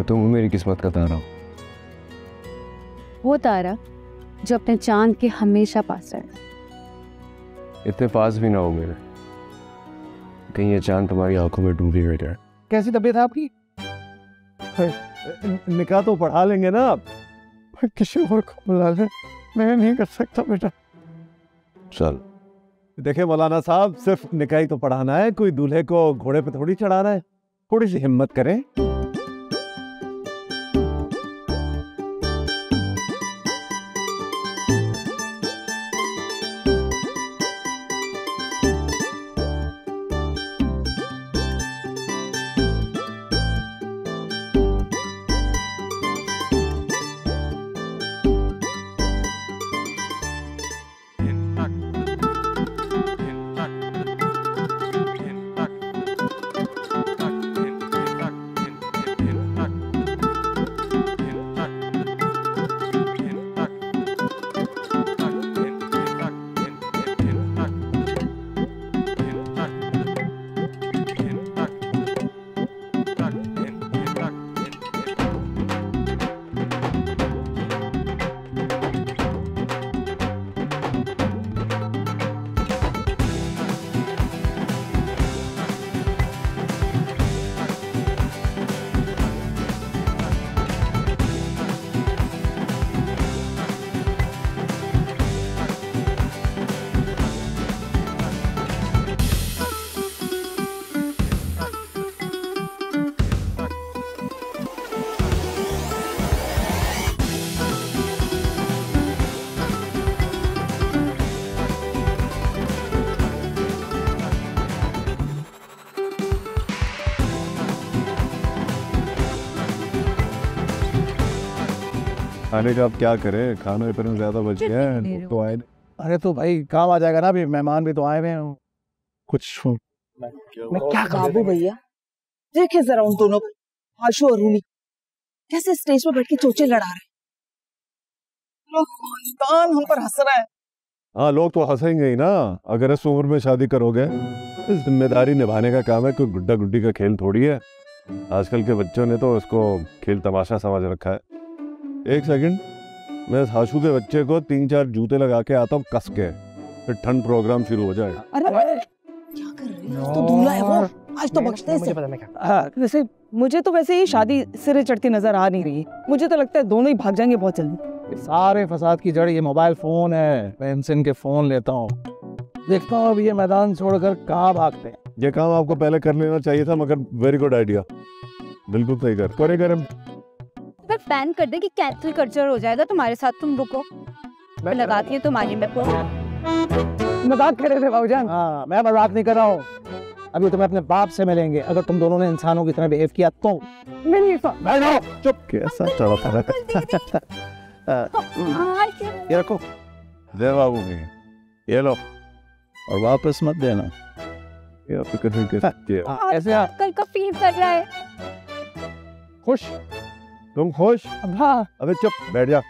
तो तुम मेरी किस्मत का तारा हो। वो तारा जो अपने चांद के हमेशा पास रहे। इतने पास भी ना हो मेरे, कहीं ये चांद तुम्हारी आंखों में डूबी बैठा है। कैसी तबीयत है आपकी? निकाह तो पढ़ा लेंगे ना आप? किसी और को बुला ले, मैं नहीं कर सकता बेटा। चल देखिए मौलाना साहब, सिर्फ निकाह ही तो पढ़ाना है, कोई दूल्हे को घोड़े पे थोड़ी चढ़ाना है। थोड़ी सी हिम्मत करें। खाने का अब क्या करें, खाना इतना ज्यादा बच गया है तो आए। अरे तो भाई काम आ जाएगा ना, अभी मेहमान भी तो आए हुए हैं। कुछ मैं क्या बाबू भैया, देखे जरा उन दोनों को, आशु और रूनी कैसे स्टेज पर बैठ के चोचे लड़ा रहे। लोग हम पर हंस रहा है। हाँ, लोग तो हंसेंगे ही ना। अगर इस उम्र में शादी करोगे, जिम्मेदारी निभाने का काम है, कोई गुड्डा गुड्डी का खेल थोड़ी है। आजकल के बच्चों ने तो उसको खेल तमाशा समझ रखा है। एक सेकंड, मैं आशु के बच्चे को 3-4 जूते लगा के आता हूँ कस के, फिर ठंड प्रोग्राम शुरू हो जाएगा। अरे क्या कर रही है? तो दूल्हा है वो, आज तो बख्शते हैं। वैसे मुझे तो वैसे ही शादी सिरे चढ़ती नजर आ नहीं रही। मुझे तो लगता है दोनों ही भाग जाएंगे बहुत जल्दी। सारे फसाद की जड़ ये मोबाइल फोन है। मैं इनसे इनके फोन लेता हूँ, देखता हूँ अब ये मैदान छोड़कर कहाँ भागते हैं। ये काम आपको पहले कर लेना चाहिए था, मगर वेरी गुड आइडिया, बिल्कुल सही कर। फिर बैन कर दे कि कैंसिल कल्चर हो जाएगा तुम्हारे साथ, तुम रुको। मैं लगाती है तुम्हारी में मजाक कर रहे थे भाऊजान। हाँ, मैं मजाक नहीं कर रहा हूँ। अभी तुम्हें अपने बाप से मिलेंगे, अगर तुम दोनों ने इंसानों की तरह बिहेव किया तो। बैठो, चुप। कैसा चढ़ा था। ये रखो, दे बाबू जी, ये लो, और वापस मत देना। ये फिक्र नहीं करते। ऐसे आप कल का फील कर रहा है। खुश? तुम खुश? हाँ। अबे चुप, बैठ जा।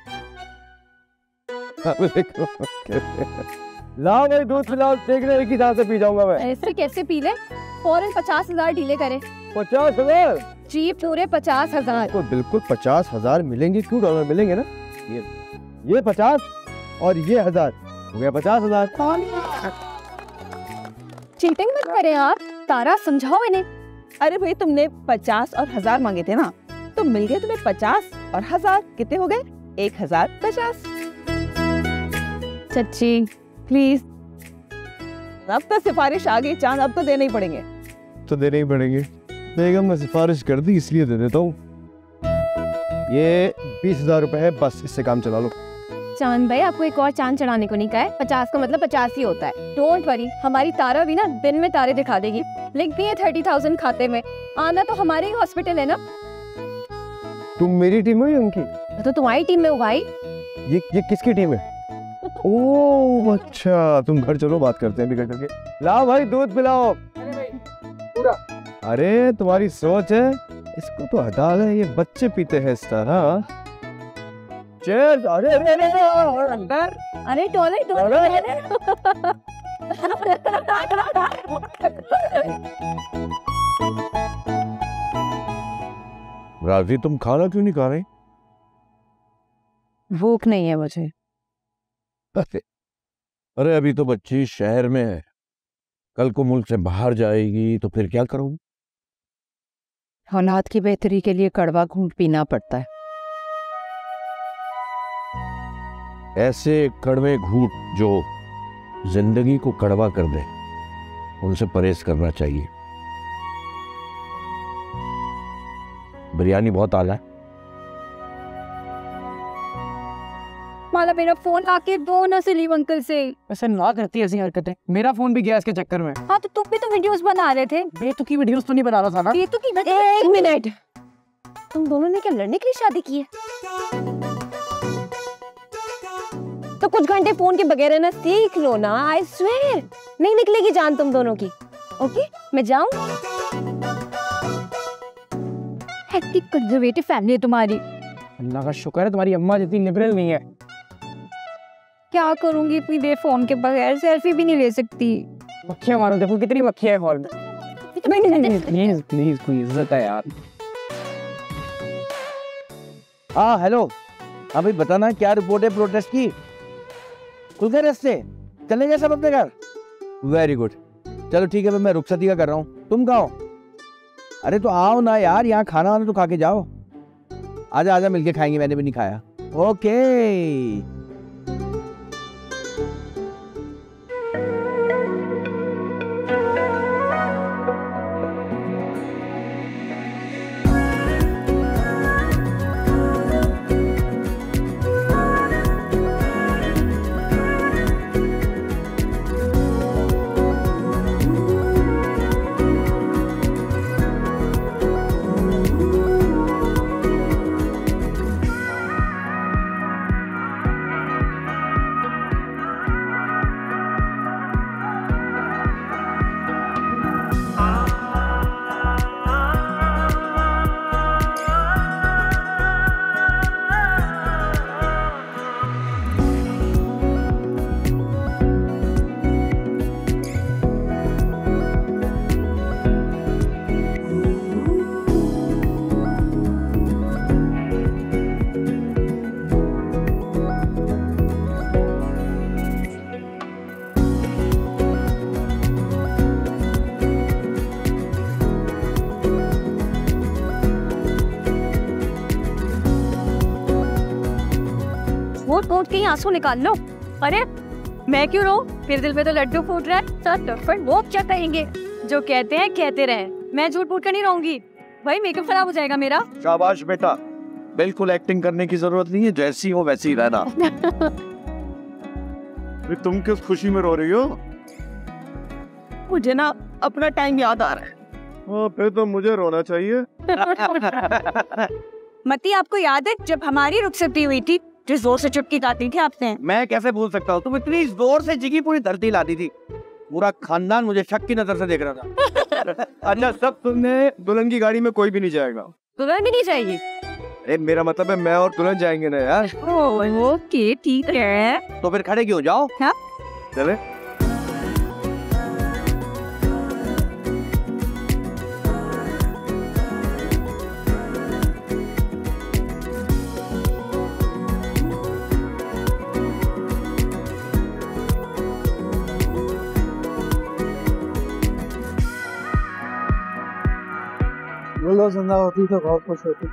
लाओ भाई दूध पिलाओ, देखने एक ही साथ से पी जाऊंगा मैं। ऐसे कैसे पी ले? फौरन 50,000 डीले करे। 50,000? जी पूरे 50,000। तो बिल्कुल 50,000 मिलेंगे। क्यों डॉलर मिलेंगे ना? ये 50 और ये 1000 हो गया 50,000। चीटिंग मत करे आप, तारा समझाओ इन्हें। अरे भाई तुमने 50 और 1000 मांगे थे ना, तो मिल गए तुम्हें 50 और 1000। कितने हो गए? 1050। चच्ची प्लीज। अब तो सिफारिश आ गई चांद, अब तो देने ही पड़ेंगे। तो देने ही पड़ेंगे। बेगम ने सिफारिश कर दी इसलिए दे देता हूँ। ये 20,000 रुपए है, बस इससे काम चला लो। चांद भाई आपको एक और चांद चढ़ाने को नहीं कहा है। 50 का मतलब 50 ही होता है। डोंट वरी, हमारी तारा भी ना दिन में तारे दिखा देगी। लिख दिए 30,000 खाते में। आना तो हमारे ही हॉस्पिटल है ना। तुम मेरी टीम हो या उनकी? तो तुम्हारी टीम में हो भाई। ये किसकी टीम है? ओह अच्छा, तुम घर चलो, बात करते हैं बिगड़ करके। लाओ भाई दूध पिलाओ। पूरा। अरे तुम्हारी सोच है, इसको तो हटा दे, ये बच्चे पीते हैं इस तरह। चल। अरे अंदर। अरे टॉयलेट राजी, तुम खाना क्यों नहीं खा रही? भूख नहीं है मुझे। अरे अभी तो बच्ची शहर में है, कल को मुल्क से बाहर जाएगी तो फिर क्या करोगी? औलाद की बेहतरी के लिए कड़वा घूंट पीना पड़ता है। ऐसे कड़वे घूंट जो जिंदगी को कड़वा कर दे, उनसे परहेज करना चाहिए। बिरयानी बहुत आला है। माला मेरा फोन आके दो ना सलीम अंकल से। ऐसे ना करती ऐसी हरकतें, मेरा फोन भी गया इसके चक्कर में। हाँ तो तुम भी तो वीडियोस बना रहे थे। बेतुकी वीडियोस तो नहीं बना रहा था ना। बेतुकी एक मिनट, तुम दोनों ने क्या लड़ने के लिए शादी की है? तो कुछ घंटे फोन के बगैर रहना सीख लो ना। आई स्वेयर नहीं निकलेगी जान तुम दोनों की। ओके मैं जाऊं? हेक्टिक कंजर्वेटिव फैमिली है तुम्हारी। अल्लाह का शुक्र है तुम्हारी अम्मा जितनी लिबरल नहीं है। क्या करूंगी इतनी देर फोन के बगैर? सेल्फी भी नहीं ले सकती। मक्खियां मारो, देखो कितनी मक्खियां है हॉल में। प्लीज प्लीज कोई इज्जत है यार। हाँ हेलो, हाँ भाई बताना क्या रिपोर्ट है प्रोटेस्ट की? खुल गए रास्ते, चले गए सब अपने घर? वेरी गुड, चलो ठीक है, मैं रुखसती का कर रहा हूँ। तुम कहाँ हो? अरे तो आओ ना यार, यहाँ खाना वाना तो खा के जाओ। आजा आजा, मिलके खाएंगे, मैंने भी नहीं खाया। ओके नोट के आंसू निकाल लो। अरे मैं क्यों रो? मेरे दिल में तो लड्डू फूट रहा है। तो वो क्या कहेंगे? जो कहते हैं कहते रहे, मैं झूठ फूट कर नहीं रहूंगी भाई, मेकअप खराब हो जाएगा मेरा। शाबाश बेटा, बिल्कुल एक्टिंग करने की जरूरत नहीं है, जैसी हो वैसी ही रहना। तुम किस खुशी में रो रही हो? मुझे ना अपना टाइम याद आ रहा है। फिर तो मुझे रोना चाहिए। मती आपको याद है जब हमारी रुखसती हुई थी, जिस जोर से चुटकी गाती थी आपने? मैं कैसे भूल सकता हूँ, तुम इतनी जोर से जिगी पूरी धरती लाती थी, पूरा खानदान मुझे शक की नजर से देख रहा था। अच्छा सब सुनने, दुल्हन की गाड़ी में कोई भी नहीं जाएगा। दुल्हन भी नहीं जाएगी? अरे मेरा मतलब है मैं और दुल्हन जाएंगे ना यार। ओके ठीक है। तो फिर खड़े क्यों, जाओ। हाँ? चले। वो जिंदा होती तो बहुत खुश होती।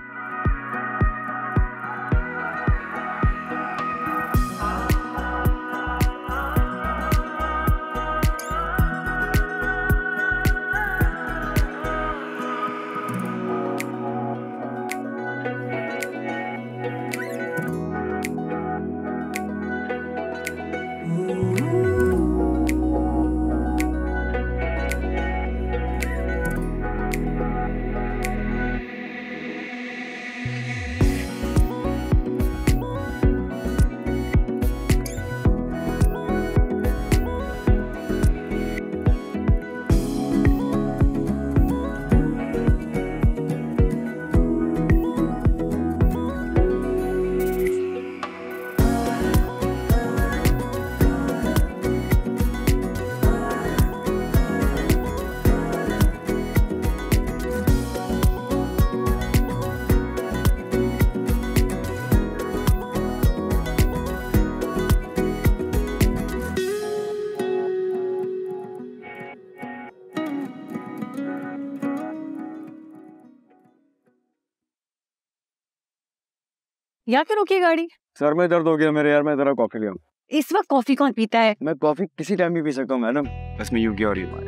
यहाँ क्यों रोकी है गाड़ी? सर में दर्द हो गया मेरे यार, मैं जरा कॉफी ले आऊं। इस वक्त कॉफी कौन पीता है? मैं कॉफी किसी टाइम भी पी सकता हूँ मैडम, बस मैं यूं की और ही मारे।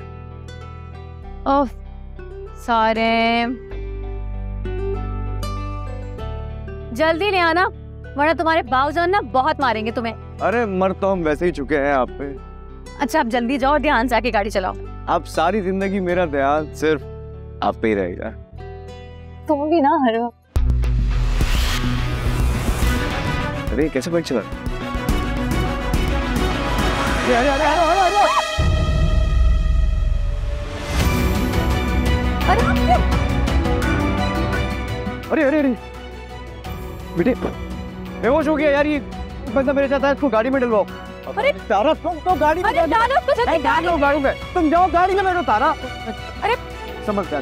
ओह सारे जल्दी ले आना, वरना तुम्हारे बाबूजान ना बहुत मारेंगे तुम्हें। अरे मर तो हम वैसे ही चुके हैं आप पे। अच्छा अब जल्दी जाओ, ध्यान से आके गाड़ी चलाओ। आप सारी जिंदगी मेरा ध्यान सिर्फ आप पे ही रहेगा। तुम भी ना हर वक्त। अरे कैसे बाइक चला? अरे अरे अरे बेटे बेहोश हो गया यार, ये बंदा मेरे साथ है, इसको गाड़ी में डलवाओ। अरे तारा तुम तो गाड़ी में अरे डालो उसको जल्दी, डालो गाड़ी में, तुम जाओ गाड़ी में बैठो तारा। अरे समझ के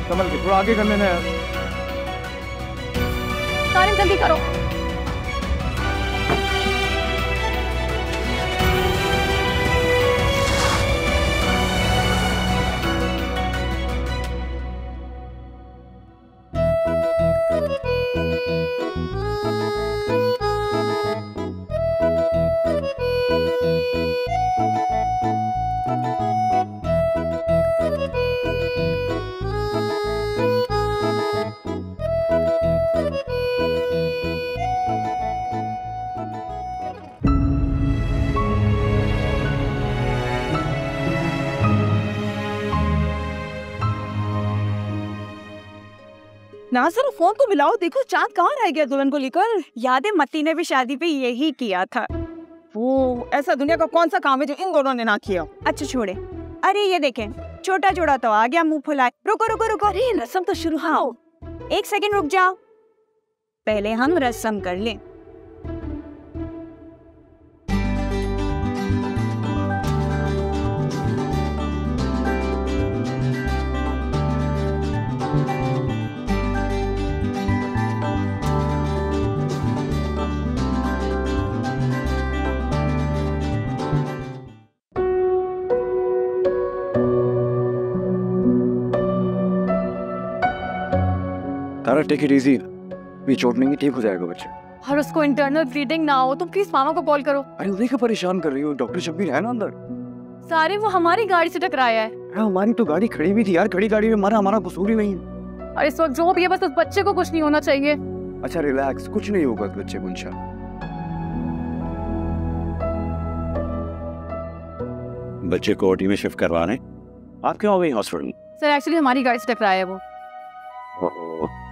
संभल के, थोड़ा आगे कर लेना है। सारे जल्दी करो। ना सर फोन तो मिलाओ, देखो चांद कहाँ रह गया दुल्हन को लेकर। याद है मती ने भी शादी पे यही किया था। वो ऐसा दुनिया का कौन सा काम है जो इन दोनों ने ना किया? अच्छा छोड़े, अरे ये देखें छोटा जोड़ा तो आ गया मुंह फुलाए। रुको रुको रुको, अरे रस्म तो शुरू। हाँ 1 सेकंड रुक जाओ, पहले हम रस्म कर लें। तारा टेक इट इजी, ये चोट नहीं, ठीक हो जाएगा बच्चे। और उसको इंटरनल ब्लीडिंग ना हो, तुम प्लीज मामा को कॉल करो। अरे उन्हीं को परेशान कर रही हो, डॉक्टर शब्बीर है ना अंदर। सारे वो हमारी गाड़ी से टकराया है। हाँ, हमारी तो गाड़ी खड़ी भी थी यार, खड़ी गाड़ी में हमारा कसूर ही नहीं है। और इस वक्त जो भी है बस उस बच्चे को कुछ नहीं होना चाहिए। अच्छा रिलैक्स, कुछ नहीं होगा बच्चे को इंशाल्लाह। बच्चे को ओटी में शिफ्ट करवाने आप क्यों आ गई हॉस्पिटल? सर एक्चुअली हमारी गाड़ी से टकराया है वो।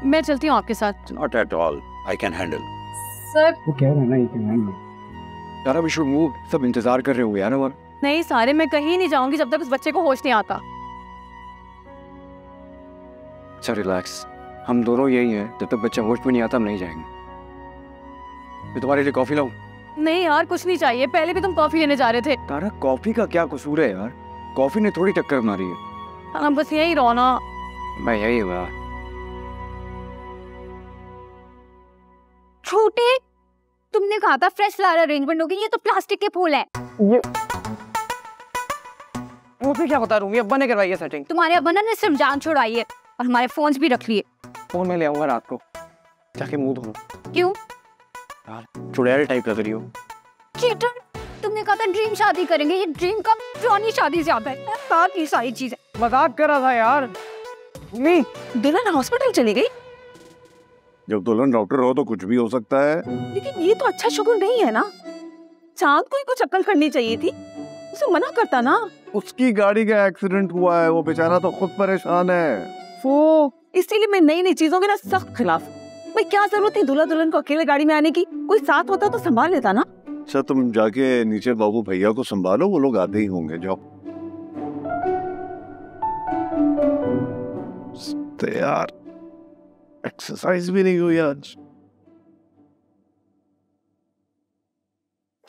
मैं चलती हूँ आपके साथ। Not at all, I can handle. Sir वो कह रहे हैं ना, ये कहेंगे। तारा वी शुड मूव, सब इंतजार कर रहे होंगे यार। और नहीं सारे, मैं कहीं नहीं जाऊंगी जब तक उस बच्चे को होश नहीं आता। अच्छा रिलैक्स, हम दोनों यही हैं, जब तक बच्चा होश में नहीं आता हम नहीं जाएंगे। मैं तुम्हारे लिए कॉफी लाऊं? नहीं यार कुछ नहीं चाहिए, पहले भी तुम कॉफी लेने जा रहे थे। तारा कॉफी का क्या कसूर है यार, कॉफी ने थोड़ी टक्कर मारी है। हाँ बस यही रहो ना। मैं यही हुआ। छोटे तुमने कहा था फ्रेश फ्लावर अरेंजमेंट होगी, ये तो प्लास्टिक के फूल है। ये वो फिर क्या बता रूंगी, अब्बा ने करवाई है सेटिंग। तुम्हारे अब्बा ने सिर्फ जान छुड़ाई है और हमारे फोन्स भी रख लिए। फोन में ले आऊंगा रात को, जाके मुंह धो। क्यों? चुड़ैल टाइप लग रही हो। चीटर, तुमने कहा था ड्रीम शादी करेंगे, ये ड्रीम का पुरानी शादी ज्यादा है। बाकी सारी चीजें मजाक कर रहा था यार। मम्मी दुल्हन हॉस्पिटल चली गई, जब दुल्हन डॉक्टर हो तो कुछ भी हो सकता है। लेकिन ये तो अच्छा शुक्र नहीं है ना। चांद को ही कुछ अक्ल करनी चाहिए थी, उसे मना करता ना। उसकी गाड़ी का एक्सीडेंट हुआ है, वो बेचारा तो खुद परेशान है। वो इसीलिए मैं नई नई चीजों के ना सख्त खिलाफ। भाई क्या जरूरत थी दूल्हा दुल्हन को अकेले गाड़ी में आने की, कोई साथ होता तो संभाल लेता ना। अच्छा तुम जाके नीचे बाबू भैया को संभालो, वो लोग आते ही होंगे। जाओ यार, एक्सरसाइज भी नहीं हुई आज।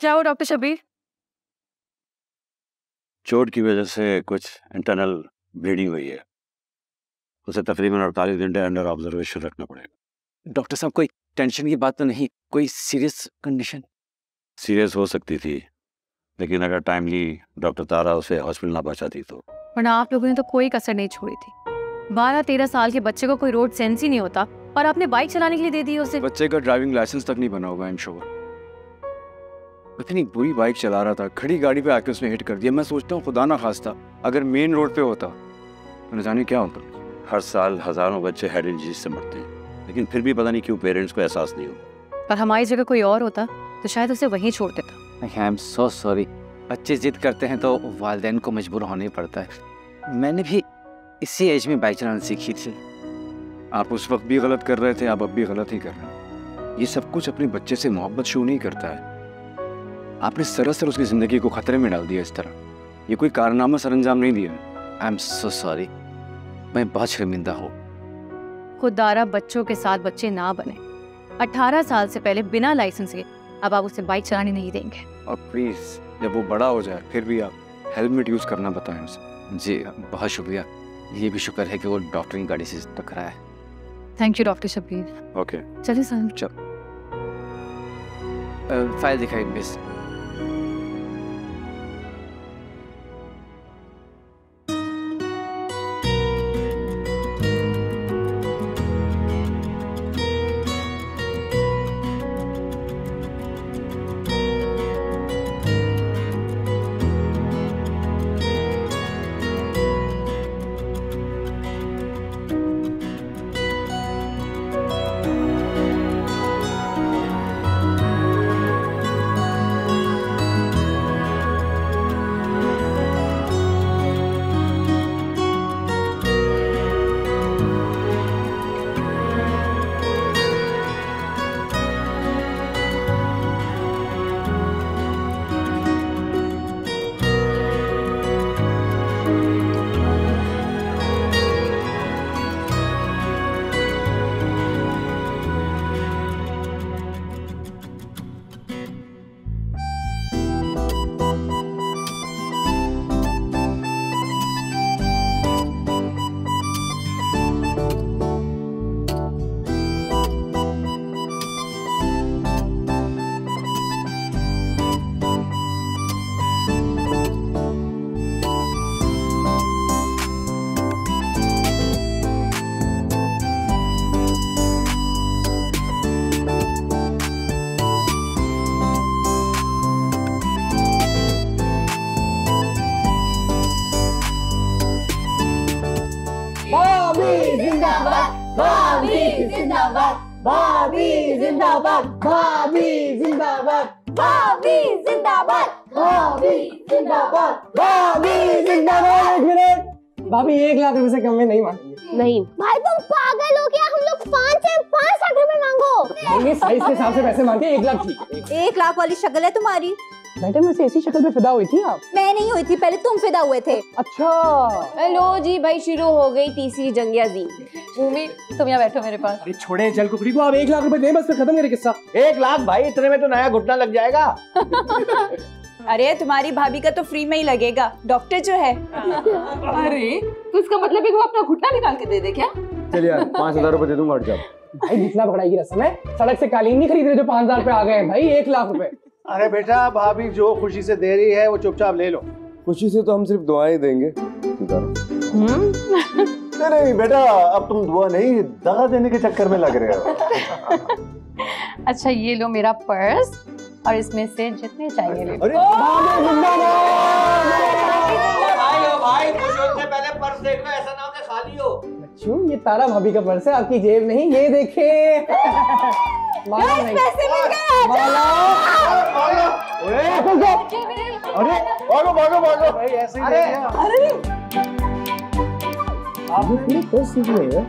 जाओ डॉक्टर शबीर। चोट की वजह से कुछ इंटरनल ब्लीडिंग हुई है, उसे तकरीबन 48 घंटे अंडर ऑब्जर्वेशन रखना पड़ेगा। डॉक्टर साहब कोई टेंशन की बात तो नहीं, कोई सीरियस कंडीशन? सीरियस हो सकती थी, लेकिन अगर टाइमली डॉक्टर तारा उसे हॉस्पिटल ना पहुंचाती तो। वरना आप लोगों ने तो कोई कसर नहीं छोड़ी थी। 12-13 साल के बच्चे को कोई रोड सेंस ही नहीं होता और आपने बाइक चलाने के लिए दे दी उसे। बच्चे का ड्राइविंग लाइसेंस तक नहीं बना होगा, आई एम श्योर। इतनी बुरी बाइक चला रहा था, खड़ी गाड़ी पे आके उसने हिट कर दिया। मैं सोचता हूँ खुदा ना खास्ता अगर मेन रोड पे होता तो न जाने क्या होता। हर साल हजारों बच्चे हेड इंजरीज से मरते हैं, लेकिन फिर भी पता नहीं क्यों पेरेंट्स को एहसास नहीं होता। पर हमारी जगह कोई और होता तो शायद उसे वहीं छोड़ देता। I am so sorry. बच्चे जिद करते हैं तो वालिदैन को मजबूर होना ही पड़ता है। मैंने भी इसी एज में बाइक चलाना सीखी थी। आप उस वक्त भी गलत कर रहे थे, आप अब भी गलत ही कर रहे हैं। ये सब कुछ अपने बच्चे से मोहब्बत शो नहीं करता है। आपने सरासर उसकी जिंदगी को खतरे में डाल दिया इस तरह। ये कोई कारनामा सरंजाम नहीं दिया। आई एम सो सॉरी, मैं बहुत शर्मिंदा हूँ। खुदारा बच्चों के साथ बच्चे ना बने। 18 साल से पहले बिना लाइसेंस के अब आप उसे बाइक चलाने नहीं देंगे। और प्लीज जब वो बड़ा हो जाए फिर भी आप हेलमेट यूज करना बताएं उसे। जी बहुत शुक्रिया। ये भी शुक्र है कि वो डॉक्टर की गाड़ी से टकराया है। Thank you doctor Shabbir. Okay चलिए सर। फाइल दिखाई मिस। भाभी जिंदाबाद, भाभी जिंदाबाद, भाभी जिंदाबाद, भाभी जिंदाबाद, भाभी जिंदाबाद। एक मिनट, भाभी 1 लाख रुपए से कम में नहीं मांगेंगे। नहीं भाई तुम पागल हो क्या? हम लोग 5 से 5 लाख रुपए मांगो। ये साइज के हिसाब से पैसे मांगते 1 लाख ठीक। 1 लाख वाली शक्ल है तुम्हारी। मैडम वैसे ऐसी शक्ल पे फिदा हुई थी आप? मैं नहीं हुई थी, पहले तुम फिदा हुए थे। अच्छा हेलो जी भाई, शुरू हो गई तीसरी जंग अजीम। भूमि तुम यहाँ बैठो मेरे पास। अरे छोड़े जल कुकड़ी को, आप 1 लाख रुपए दें बस, फिर खत्म करे किस्सा। 1 लाख भाई, इतने में तो नया घुटना लग जाएगा। अरे तुम्हारी भाभी का तो फ्री में ही लगेगा, डॉक्टर जो है। अरे तो इसका मतलब है कि वो अपना घुटना निकाल के दे दे क्या? चलिए यार 5000 रुपए दे दूंगा, हट जाओ। भाई जितना बड़ाई की रस्म है, सड़क से कालीन नहीं खरीद रहे जो 5000 पे आ गए हैं भाई। 1 लाख रुपए। अरे बेटा, भाभी जो खुशी से दे रही है वो चुपचाप ले लो। खुशी से तो हम सिर्फ दुआएं देंगे। नहीं बेटा, अब तुम दुआ नहीं दगा देने के चक्कर में लग रहे हो। अच्छा ये लो मेरा पर्स और इसमें से जितने चाहिए ले लो। अरे भाई खुश होने से पहले पर्स देख लो, ऐसा ना हो कि खाली हो। बच्चों ये तारा भाभी का पर्स है, आपकी जेब नहीं। ये देखे पैसे मिल गए। अरे भागो भागो भागो भाई ऐसे ही ले लिया। आपने पर्स सीख लिया।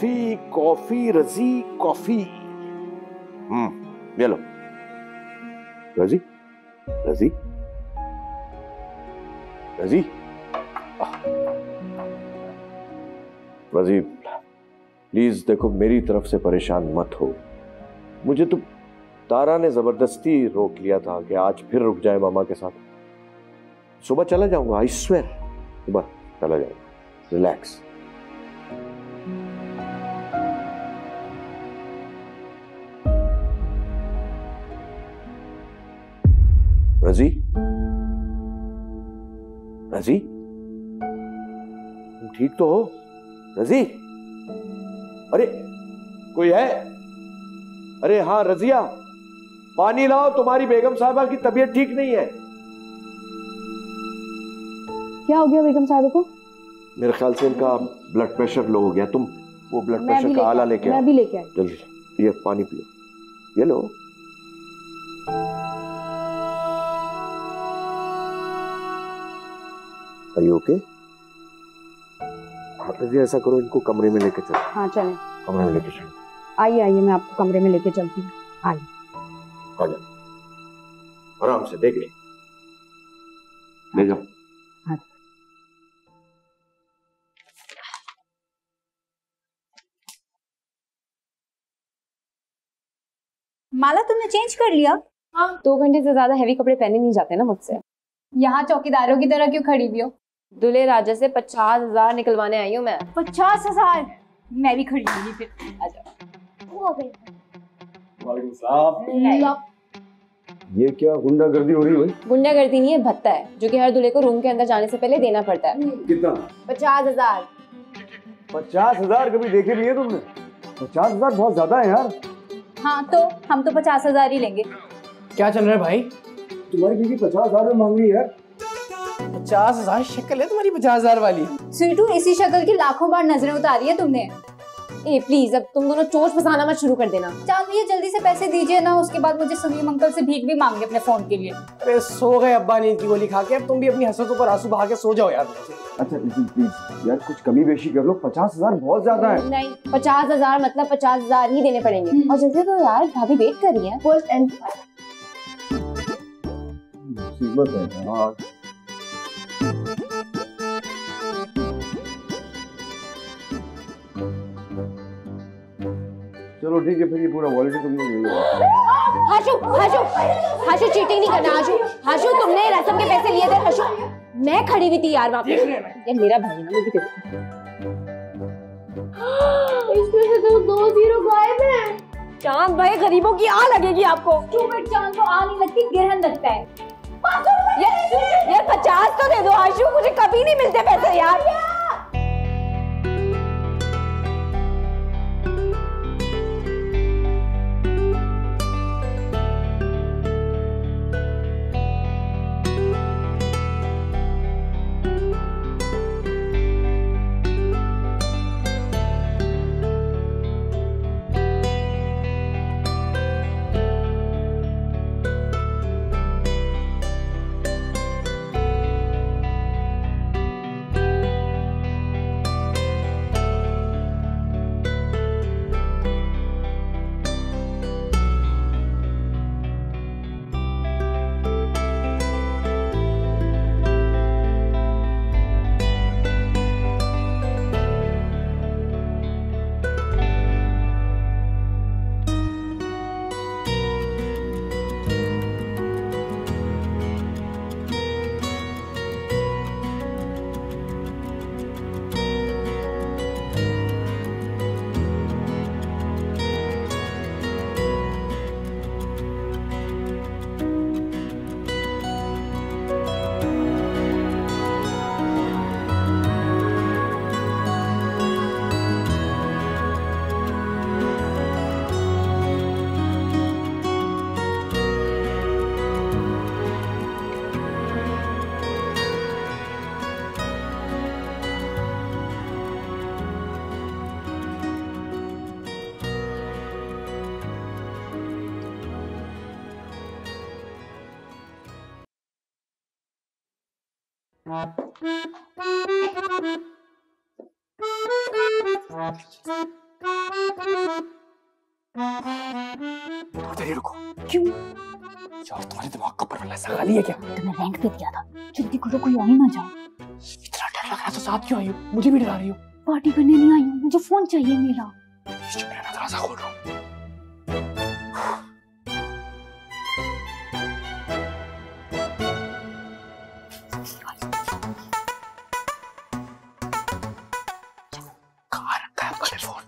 कॉफी कॉफी रजी कॉफी। ये लो रजी रजी रजी रजी प्लीज देखो, मेरी तरफ से परेशान मत हो। मुझे तो तारा ने जबरदस्ती रोक लिया था कि आज फिर रुक जाए मामा के साथ। सुबह चला जाऊंगा, आई स्वेयर सुबह चला जाऊंगा। रिलैक्स। रजी रजी तुम ठीक तो हो? रजी अरे कोई है? अरे हाँ रजिया, पानी लाओ, तुम्हारी बेगम साहिबा की तबीयत ठीक नहीं है। क्या हो गया बेगम साहिबा को? मेरे ख्याल से इनका ब्लड प्रेशर लो हो गया। तुम वो ब्लड प्रेशर का आला लेके आओ। मैं भी लेके आई। जल्दी, ये पानी पियो, ये लो। Are you okay? हाँ रजिया, ऐसा करो, इनको कमरे में लेके चलो। हाँ चलें। कमरे में लेके चलो। आइए आइए, मैं आपको कमरे में लेके चलती हूँ। आइए। आ जाओ, आराम से देख ले जाओ। हाँ। माला तुमने चेंज कर लिया? हाँ, 2 घंटे से ज्यादा हैवी कपड़े पहने नहीं जाते ना मुझसे। यहाँ चौकीदारों की तरह क्यों खड़ी हुई हो? दूल्हे राजा से 50,000 निकलवाने आई हूँ मैं। 50,000? मैं भी खड़ी हुई फिर। आ जाओ। ये क्या गुंडागर्दी हो रही है भाई? गुंडागर्दी नहीं है, भत्ता है जो कि हर दूल्हे को रूम के अंदर जाने से पहले देना पड़ता है। कितना? 50,000। 50,000 कभी देखे नहीं है तुमने? 50,000 बहुत ज्यादा है यार। हाँ तो हम तो 50,000 ही लेंगे। क्या चल रहा है भाई? तुम्हारी बीवी 50,000 में मांग रही है। 50,000 शक्ल है तुम्हारी 50,000 वाली। स्वीटू, इसी शक्ल की लाखों बार नजरें उतारी है तुमने। ए प्लीज, अब तुम दोनों चोंच फंसाना मत शुरू कर देना। चांद भैया जल्दी से पैसे दीजिए ना, उसके बाद मुझे सलीम अंकल से भीख भी मांगे अपने फोन के लिए। अरे सो गए अब्बा नींद की गोली खा के, अब तुम भी अपनी हसरतों पर आंसू बहा के सो जाओ यार। अच्छा प्लीज यार, कुछ कमी बेशी कर लो। 50,000 बहुत ज्यादा है। नहीं, 50,000 मतलब 50,000 ही देने पड़ेंगे। और जल्दी तो यार, भाभी वेट कर रही है। मुसीबत है यार। चलो ठीक है, फिर ये पूरा वॉलेट तुम लोग ले लो। हाशु, हाशु, हाशु चीटिंग नहीं करना। हाशु, हाशु तुमने रसम के पैसे लिए थे। हाशु, मैं खड़ी हुई थी यार वहाँ पे। ये मेरा भाई है ना, मुझे इसमें से तो 2 0 गायब है। चांद भाई, गरीबों की आ लगेगी आपको। चांद को आ नहीं लगती, गिरहन लगता है। ये 50 तो दे दो आशु, मुझे कभी नहीं मिलते पैसे यार। तेरी रुको। क्यों? यार तुम्हारे दिमाग का परवल ऐसा खाली है क्या? तुमने रेंट पे दिया था, जल्दी करो कोई आ ही ना जाए। इतना डर लग रहा तो साथ क्यों आई हो? मुझे भी डरा रही हो। पार्टी करने नहीं आई हूँ, मुझे फोन चाहिए मेरा। चुप रहना, दरवाजा खोल रहा हूँ। कहाँ रखा है आपका फोन?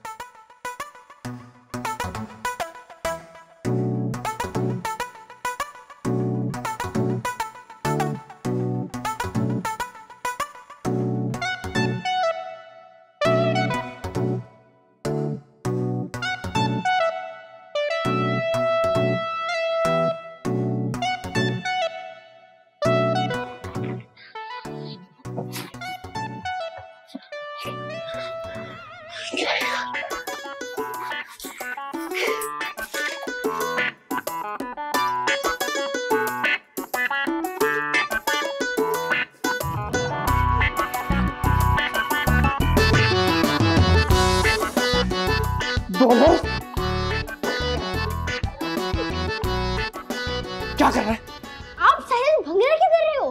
क्या कर रहा है? आप साइलेंट भंगेरा क्यों कर रहे हो?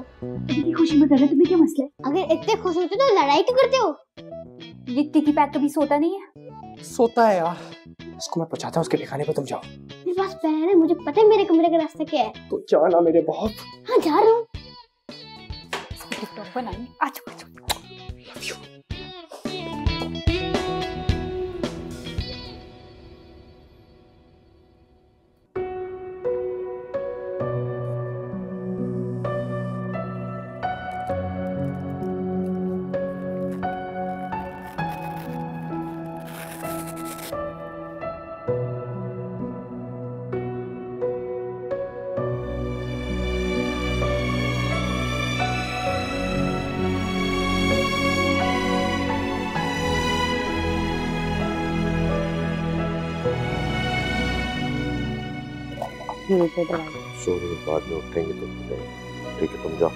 इतनी खुशी में कर रहे, तुम्हें क्या मसला है? अगर इतने खुश होते तो लड़ाई क्यों करते हो? रित्ती की पैक कभी सोता नहीं है। सोता है यार, इसको मैं पहुंचाता हूँ उसके ठिकाने पे, तुम जाओ। मेरे पास पैर है, मुझे पता है मेरे कमरे का रास्ता क्या है। तो जाना मेरे बहुत। हाँ जा रहा हूँ। टिकटॉक बनाएंगे, आजो आजो। सोने बाद में उठेंगे तो ठीक है, तुम जाओ।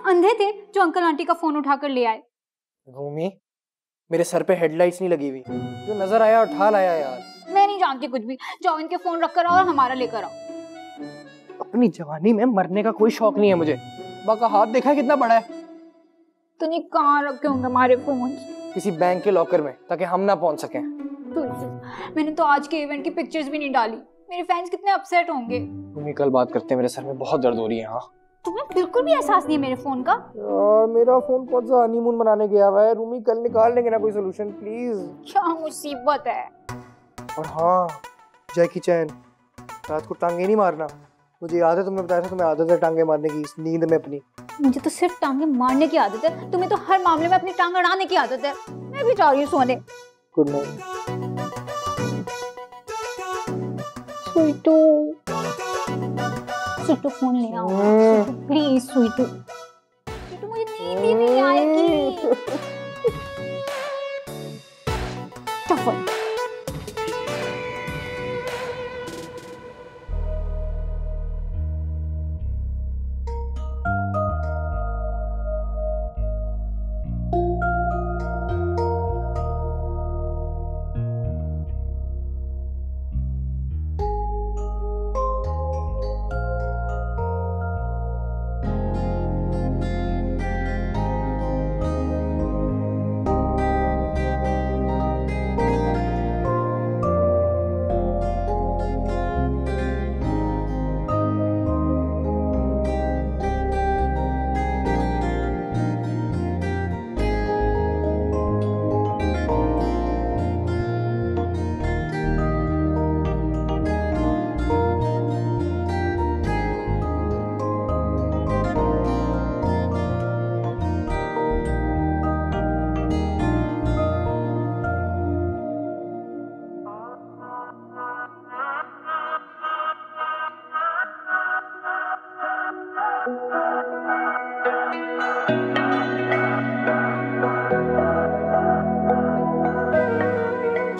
अंधे थे जो अंकल आंटी का फोन उठाकर ले आए? रूमी, मेरे सर पे हेडलाइट्स नहीं लगी हुई, जो नजर आया उठा लाया यार। मैं नहीं जानती कुछ भी, जाओ इनके फोन रख कर आओ और हमारा लेकर आओ। अपनी जवानी में मरने का कोई शौक नहीं है मुझे। बाका हाथ देखा है कितना बड़ा है? तूने कहाँ रखे होंगे हमारे फोन? किसी बैंक के लॉकर में, ताकि हम ना पहुंच सकें। मैंने तो आज के इवेंट की पिक्चर्स भी नहीं डाली, मेरे फैंस कितने अपसेट होंगे। रूमी कल बात करते हैं, मेरे सर में बहुत दर्द हो रही है। हाँ तुम्हें बिल्कुल भी एहसास नहीं है मेरे फोन का? यार मेरा फोन कौन सा हनीमून मनाने गया हुआ है रूमी, कल निकाल लेंगे ना कोई सोल्यूशन प्लीज। क्या मुसीबत है। और हाँ जैकी चैन, रात को टांगे नहीं मारना, मुझे याद है तुमने बताया था तुम्हें आदत है टांगे मारने की नींद में अपनी। मुझे तो सिर्फ टांगे मारने की आदत है, तुम्हें तो हर मामले में अपनी टांग अड़ाने की आदत है। मैं भी जा रही हूँ सोने। Good night Sweetu, Sweetu phone ले आओ प्लीज। स्वीटू, स्वीटू मुझे नींद ही नहीं आएगी। टफन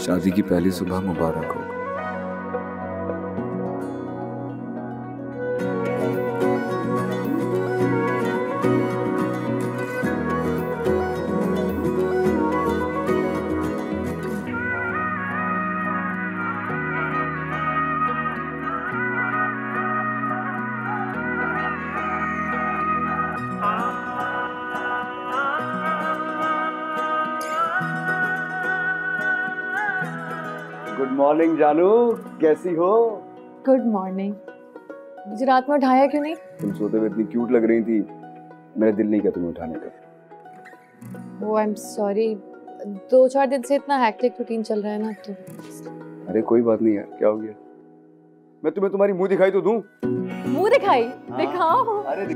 शादी की पहली सुबह मुबारक हो। गुड मॉर्निंग जानू, कैसी हो? Good morning. मुझे रात में उठाया क्यों नहीं? तुम सोते हुए इतनी क्यूट लग रही थी, मेरा दिल नहीं किया तुम्हें उठाने का। ओह आई एम सॉरी, 2-4 दिन से इतना हेक्टिक रूटीन चल रहा है ना तो। अरे कोई बात नहीं यार, क्या हो गया? मैं तुम्हें तुम्हारी मुंह दिखाई तो दूं? मुंह दिखाई? दिखाओ। अरे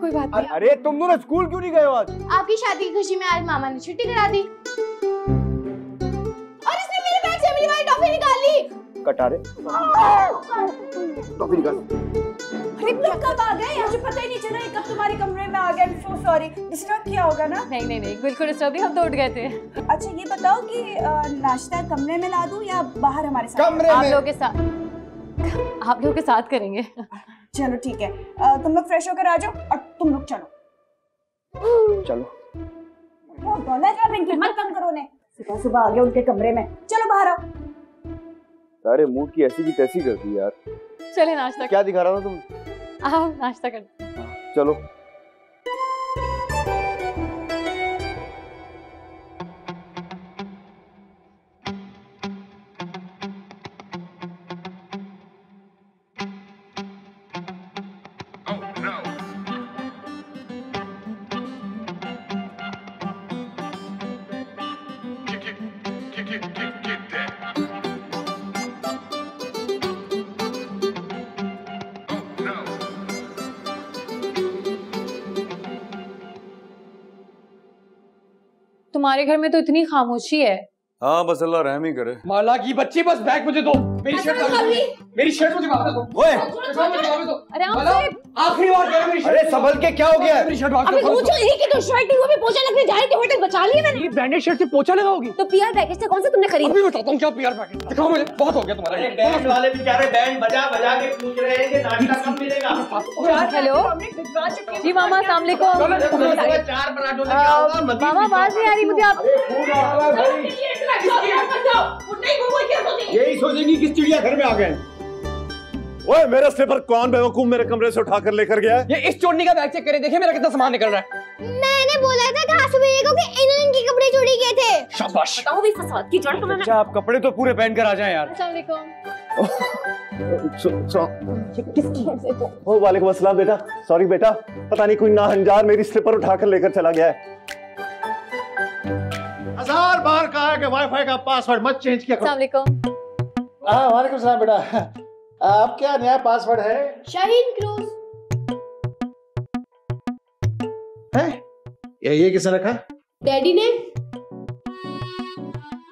कोई बात नहीं। अरे तुम दोनों स्कूल क्यों नहीं गए हो आज? आपकी शादी की खुशी में आज मामा ने छुट्टी करा दी और इसने मेरे बैग से मेरी वाली टॉफी निकाल ली। कटा रे टॉफी निकाल। अरे कब आ गए? मुझे पता ही नहीं चला कब तुम्हारे कमरे में आ गए। I'm so sorry, डिस्टर्ब किया होगा ना? नहीं बिल्कुल डिस्टर्ब नहीं, हम तो उठ गए थे। अच्छा ये बताओ कि नाश्ता कमरे में ला दूं या बाहर हमारे साथ? कमरे में। आप लोगों के साथ करेंगे। चलो ठीक है, तुम लोग फ्रेश होकर आ जाओ और तुम लोग चलो। इनकी मत कम करो ने। सुबह आ गए उनके कमरे में, चलो बाहर आओ। सारे मूड की ऐसी की तैसी कर दी यार। चले नाश्ता। क्या दिखा रहा था तुम? आओ नाश्ता करते हैं। चलो। तुम्हारे घर में तो इतनी खामोशी है। हाँ बस अल्लाह रहम ही करे। माला की बच्ची, बस बैग मुझे दो। मेरी शर्ट मुझे वापस दो। ओए अरे आखिरी बार कह रहा हूं, मेरी शर्ट। अरे संभल के, क्या हो गया? मेरी शर्ट वापस अबे वो जो एक ही तो शर्ट थी वो भी पोछा लगने जा रही थी, होटल बचा लिया मैंने। ये ब्रांडेड शर्ट से पोछा लगाओगी? तो पीआर पैकेज से कौन सा तुमने खरीदा? अभी बताता हूं क्या पीआर पैकेज। दिखाओ मुझे, बहुत हो गया तुम्हारा। बैंड वाले बेचारे बैंड बजा बजा के पूछ रहे हैं कि नाश्ता कब मिलेगा। हेलो जी मामा, अस्सलाम वालेकुम। 4 पराठों से क्या होगा? मामा आवाज नहीं आ रही मुझे आप। यही सोचेंगी किस चिड़ियाघर में आ गए। ओए मेरा स्लीपर कौन बेवकूफ मेरे कमरे से उठाकर लेकर गया है? ये इस चोरनी का बैग चेक करे, देखिए मेरा कितना सामान निकल रहा है। मैंने बोला था घासू भैया को कि इन्होंने इनके कपड़े चोरी किए थे। शाबाश। बताओ भी फसाद की जड़ तुम्हें। अच्छा आप कपड़े तो पूरे पहन कर आ जाएं यार। अस्सलाम वालेकुम। ओ वालेकुम अस्सलाम बेटा। सॉरी बेटा, पता नहीं कोई नाहंजार मेरी स्लीपर उठाकर लेकर चला गया है। 1000 बार कहा है कि वाईफाई का पासवर्ड मत चेंज किया करो। अस्सलाम वालेकुम। वालेकुम सलाम बेटा। आप क्या नया पासवर्ड है? शाहीन क्रूज। है? ये किसने रखा? डैडी ने।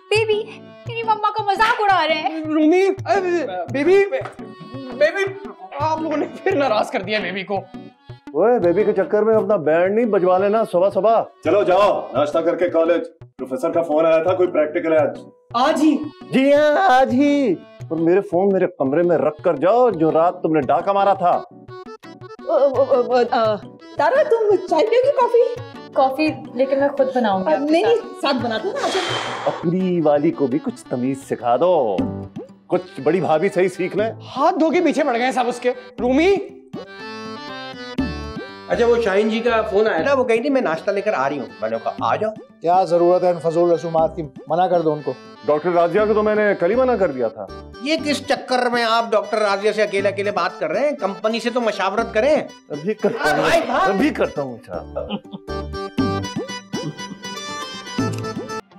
बेबी, मेरी मम्मा को मजाक उड़ा रहे हैं। रूमी, बेबी आप लोगों ने फिर नाराज कर दिया बेबी को। ओए बेबी के चक्कर में अपना बैंड नहीं बजवा लेना सुबह सुबह। चलो जाओ नाश्ता करके कॉलेज। प्रोफेसर का फोन आया था, कोई प्रैक्टिकल है आज ही? जी हाँ आज ही। और मेरे फोन मेरे कमरे में रख कर जाओ, जो रात तुमने डाका मारा था। तारा तुम चाय पियोगी कॉफी? कॉफी लेकिन मैं खुद बनाऊंगी। नहीं साथ बनाती हूँ ना। अपनी वाली को भी कुछ तमीज सिखा दो, कुछ बड़ी भाभी सही सीख ले। हाथ धो के पीछे पड़ गए सब उसके। रूमी, अच्छा वो शाहीन जी का फोन आया था, वो कही थी मैं नाश्ता लेकर आ रही हूँ। मैंने कहा आ जाओ। क्या जरूरत है इन फजूल रसूमात की, मना कर दो उनको। डॉक्टर राजिया को तो मैंने कल ही मना कर दिया था। ये किस चक्कर में आप डॉक्टर राजिया से अकेले अकेले बात कर रहे हैं? कंपनी से तो मशावरत करें। अभी करता हूँ, अभी करता हूँ।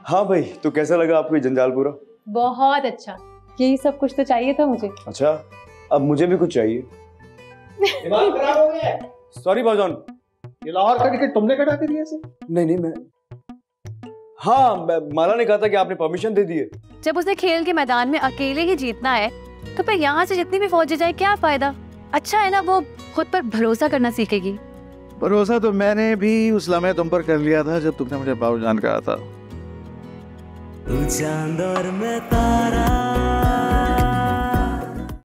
हाँ भाई, तो कैसा लगा आपको ये जंजाल पूरा? बहुत अच्छा, यही सब कुछ तो चाहिए था मुझे। अच्छा, अब मुझे भी कुछ चाहिए। दिमाग खराब हो गया। सॉरी भाईजान। ये लाहौर का टिकट तुमने कटा के दिया से? नहीं मैं हाँ माला ने कहा था कि आपने परमिशन दे दी है। जब उसने खेल के मैदान में अकेले ही जीतना है तो फिर यहाँ से जितनी भी फौजी जाए क्या फायदा। अच्छा है ना वो खुद पर भरोसा करना सीखेगी। भरोसा तो मैंने भी उस लम्हे तुम पर कर लिया था जब तुमने मुझे बाबूजान कहा था। तू चांद और मैं तारा